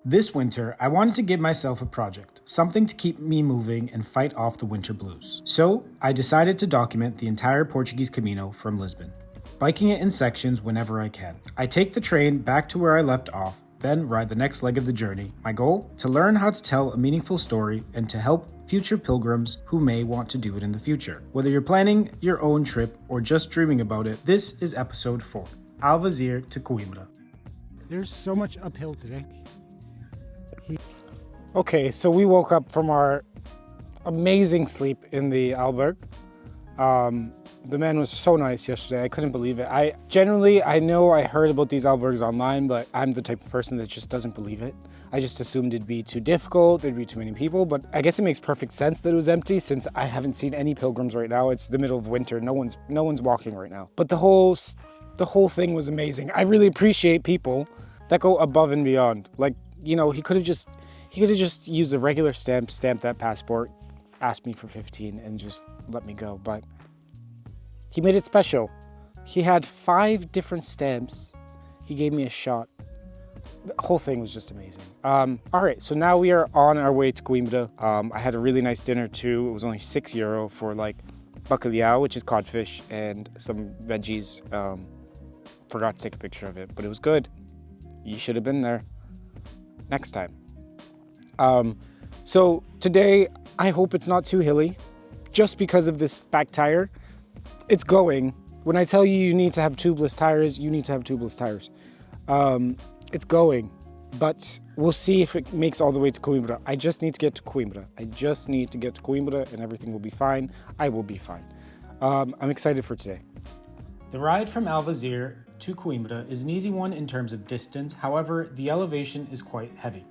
This winter, I wanted to give myself a project, something to keep me moving and fight off the winter blues. So, I decided to document the entire Portuguese Camino from Lisbon, biking it in sections whenever I can. I take the train back to where I left off, then ride the next leg of the journey. My goal? To learn how to tell a meaningful story and to help future pilgrims who may want to do it in the future. Whether you're planning your own trip or just dreaming about it, this is episode 4, Alvaiázere to Coimbra. There's so much uphill today. Okay, so we woke up from our amazing sleep in the albergue. The man was so nice yesterday, I couldn't believe it. I know I heard about these albergues online, but I'm the type of person that just doesn't believe it. I just assumed it'd be too difficult, there'd be too many people, but I guess it makes perfect sense that it was empty since I haven't seen any pilgrims right now. It's the middle of winter, no one's walking right now. But the whole thing was amazing. I really appreciate people that go above and beyond. Like, you know, he could have just used a regular stamp that passport, asked me for 15 and just let me go, but he made it special. He had 5 different stamps. He gave me a shot. The whole thing was just amazing. All right, so now we are on our way to Coimbra. I had a really nice dinner too. It was only €6 for like bacalhau, which is codfish, and some veggies. Forgot to take a picture of it, but it was good. You should have been there next time. So today, I hope it's not too hilly, just because of this back tire. It's going. When I tell you you need to have tubeless tires, you need to have tubeless tires. It's going, but we'll see if it makes all the way to Coimbra. I just need to get to Coimbra. And everything will be fine. I will be fine. I'm excited for today. The ride from Alvaiázere to Coimbra is an easy one in terms of distance, however, the elevation is quite heavy.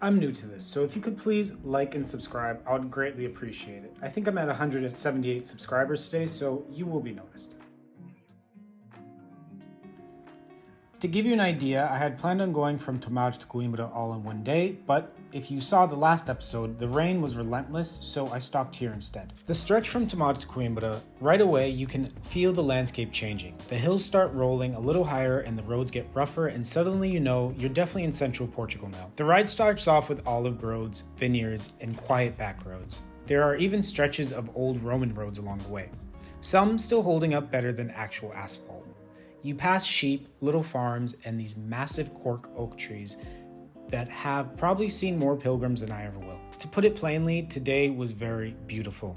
I'm new to this, so if you could please like and subscribe, I would greatly appreciate it. I think I'm at 178 subscribers today, so you will be noticed. To give you an idea, I had planned on going from Tomar to Coimbra all in one day, but if you saw the last episode, the rain was relentless, so I stopped here instead. The stretch from Tomar to Coimbra, right away you can feel the landscape changing. The hills start rolling a little higher and the roads get rougher, and suddenly you know you're definitely in central Portugal now. The ride starts off with olive groves, vineyards, and quiet back roads. There are even stretches of old Roman roads along the way, some still holding up better than actual asphalt. You pass sheep, little farms, and these massive cork oak trees that have probably seen more pilgrims than I ever will. To put it plainly, today was very beautiful.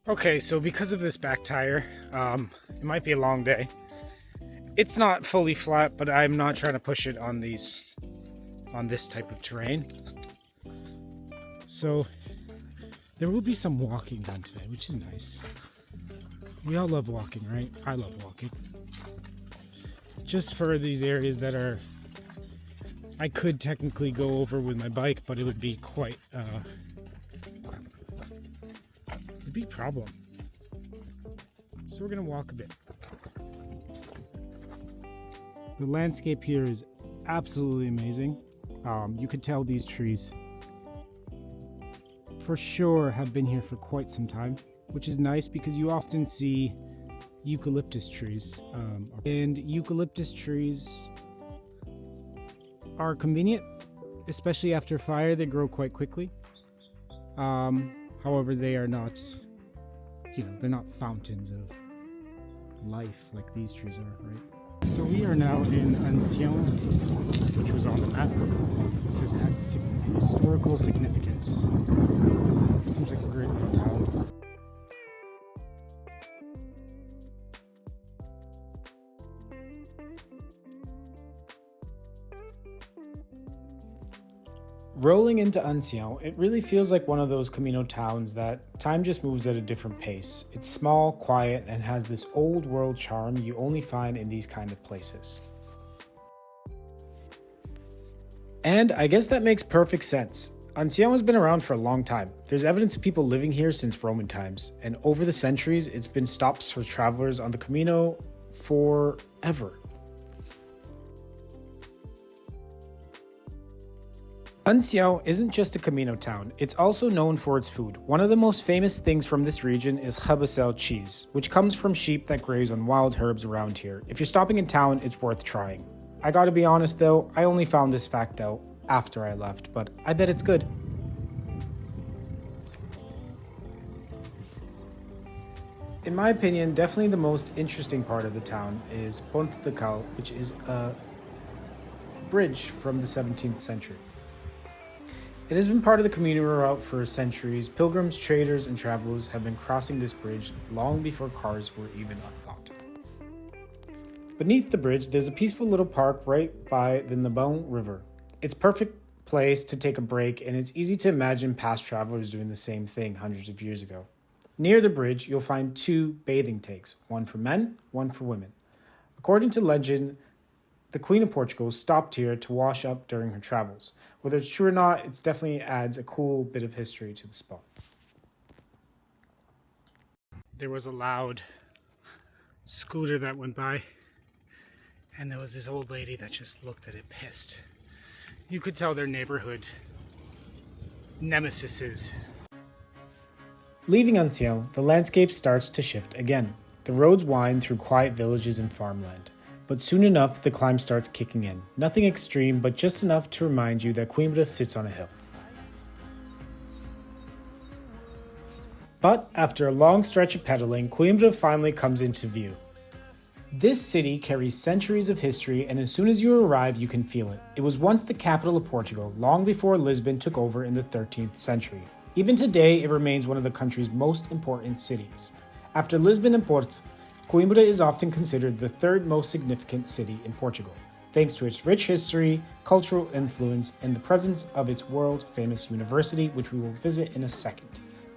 Okay, so because of this back tire, it might be a long day. It's not fully flat, but I'm not trying to push it on this type of terrain. So there will be some walking done today, which is nice. We all love walking, right? I love walking. Just for these areas that I could technically go over with my bike, but it would be quite, it'd be a problem. So we're gonna walk a bit. The landscape here is absolutely amazing. You could tell these trees for sure have been here for quite some time, which is nice because you often see eucalyptus trees. And eucalyptus trees are convenient, especially after fire. They grow quite quickly. However, they are not, they're not fountains of life like these trees are, right? So we are now in Ansião, which was on the map. It says it has historical significance. Seems like a great little town. Rolling into Ansião, it really feels like one of those Camino towns that time just moves at a different pace. It's small, quiet, and has this old world charm you only find in these kind of places. And I guess that makes perfect sense. Ansião has been around for a long time. There's evidence of people living here since Roman times, and over the centuries, it's been stops for travelers on the Camino forever. Ansião isn't just a Camino town, it's also known for its food. One of the most famous things from this region is Choupal cheese, which comes from sheep that graze on wild herbs around here. If you're stopping in town, it's worth trying. I gotta be honest though, I only found this fact out after I left, but I bet it's good. In my opinion, definitely the most interesting part of the town is Ponte da Cal, which is a bridge from the 17th century. It has been part of the commuter route for centuries. Pilgrims, traders, and travelers have been crossing this bridge long before cars were even unlocked. Beneath the bridge, there's a peaceful little park right by the Nabão River. It's a perfect place to take a break, and it's easy to imagine past travelers doing the same thing hundreds of years ago. Near the bridge, you'll find 2 bathing tanks, one for men, one for women. According to legend, the Queen of Portugal stopped here to wash up during her travels. Whether it's true or not, it definitely adds a cool bit of history to the spot. There was a loud scooter that went by, and there was this old lady that just looked at it pissed. You could tell their neighborhood nemesises. Leaving Ansião, the landscape starts to shift again. The roads wind through quiet villages and farmland. But soon enough, the climb starts kicking in. Nothing extreme, but just enough to remind you that Coimbra sits on a hill. But after a long stretch of pedaling, Coimbra finally comes into view. This city carries centuries of history, and as soon as you arrive, you can feel it. It was once the capital of Portugal, long before Lisbon took over in the 13th century. Even today, it remains one of the country's most important cities. After Lisbon and Porto, Coimbra is often considered the 3rd most significant city in Portugal, thanks to its rich history, cultural influence, and the presence of its world-famous university, which we will visit in a second.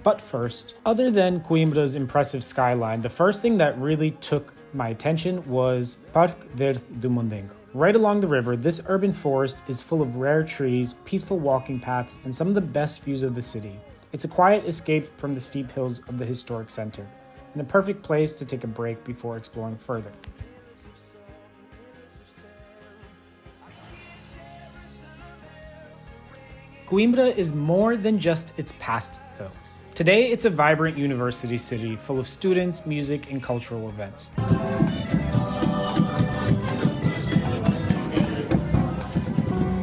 But first, other than Coimbra's impressive skyline, the first thing that really took my attention was Parque Verde do Mondego. Right along the river, this urban forest is full of rare trees, peaceful walking paths, and some of the best views of the city. It's a quiet escape from the steep hills of the historic center, and a perfect place to take a break before exploring further. Coimbra is more than just its past, though. Today, it's a vibrant university city full of students, music, and cultural events.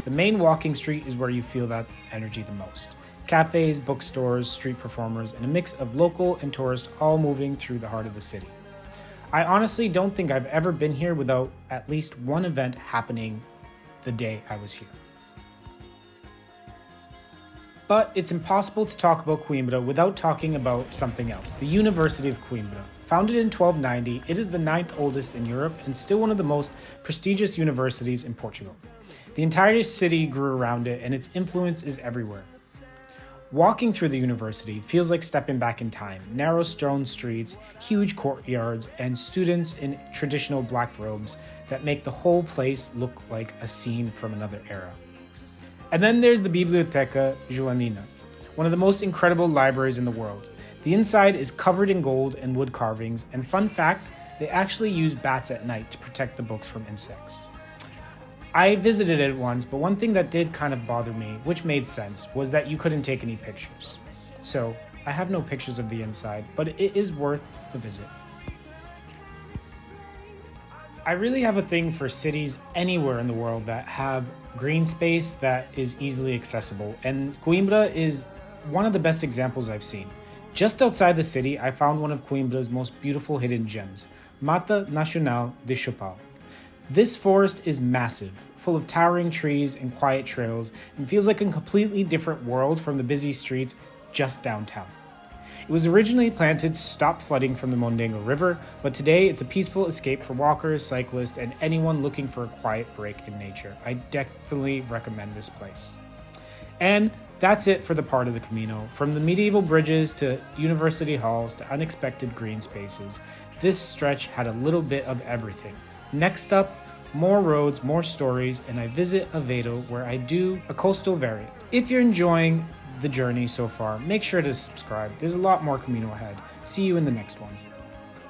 The main walking street is where you feel that energy the most. Cafes, bookstores, street performers, and a mix of local and tourists all moving through the heart of the city. I honestly don't think I've ever been here without at least one event happening the day I was here. But it's impossible to talk about Coimbra without talking about something else, the University of Coimbra. Founded in 1290, it is the 9th oldest in Europe and still one of the most prestigious universities in Portugal. The entire city grew around it, and its influence is everywhere. Walking through the university feels like stepping back in time. Narrow stone streets, huge courtyards, and students in traditional black robes that make the whole place look like a scene from another era. And then there's the Biblioteca Joanina, one of the most incredible libraries in the world. The inside is covered in gold and wood carvings, and fun fact, they actually use bats at night to protect the books from insects. I visited it once, but one thing that did kind of bother me, which made sense, was that you couldn't take any pictures. So, I have no pictures of the inside, but it is worth the visit. I really have a thing for cities anywhere in the world that have green space that is easily accessible, and Coimbra is one of the best examples I've seen. Just outside the city, I found one of Coimbra's most beautiful hidden gems, Mata Nacional de Choupal. This forest is massive, full of towering trees and quiet trails, and feels like a completely different world from the busy streets just downtown. It was originally planted to stop flooding from the Mondego River, but today it's a peaceful escape for walkers, cyclists, and anyone looking for a quiet break in nature. I definitely recommend this place. And that's it for the part of the Camino. From the medieval bridges to university halls to unexpected green spaces, this stretch had a little bit of everything. Next up, more roads, more stories, and I visit Aveiro where I do a coastal variant. If you're enjoying the journey so far, make sure to subscribe. There's a lot more Camino ahead. See you in the next one.